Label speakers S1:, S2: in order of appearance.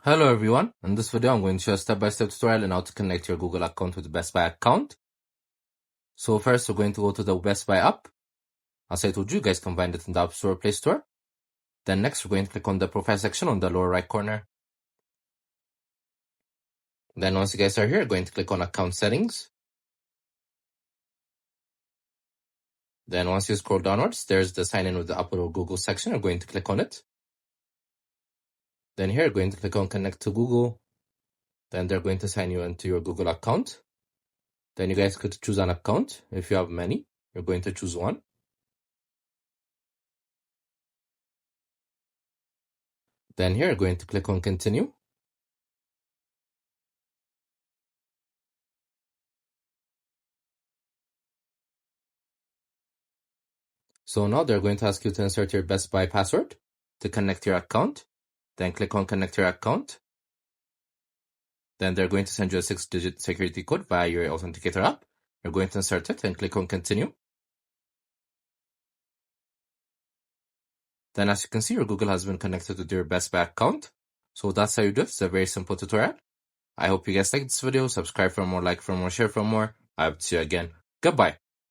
S1: Hello everyone, in this video I'm going to show a step-by-step tutorial on how to connect your Google account with the Best Buy account. So first we're going to go to the Best Buy app. As I told you, you guys can find it in the App Store or Play Store. Then next we're going to click on the profile section on the lower right corner. Then once you guys are here, you're going to click on account settings. Then once you scroll downwards, there's the sign in with the Apple or Google section. You're going to click on it. Then here you're going to click on connect to Google. Then they're going to sign you into your Google account. Then you guys could choose an account. If you have many, you're going to choose one. Then here you're going to click on continue. So now they're going to ask you to insert your Best Buy password to connect your account. Then click on connect your account. Then they're going to send you a 6-digit security code via your Authenticator app. You're going to insert it and click on continue. Then as you can see, your Google has been connected with your Best Buy account. So that's how you do it. It's a very simple tutorial. I hope you guys liked this video. Subscribe for more, like for more, share for more. I hope to see you again. Goodbye.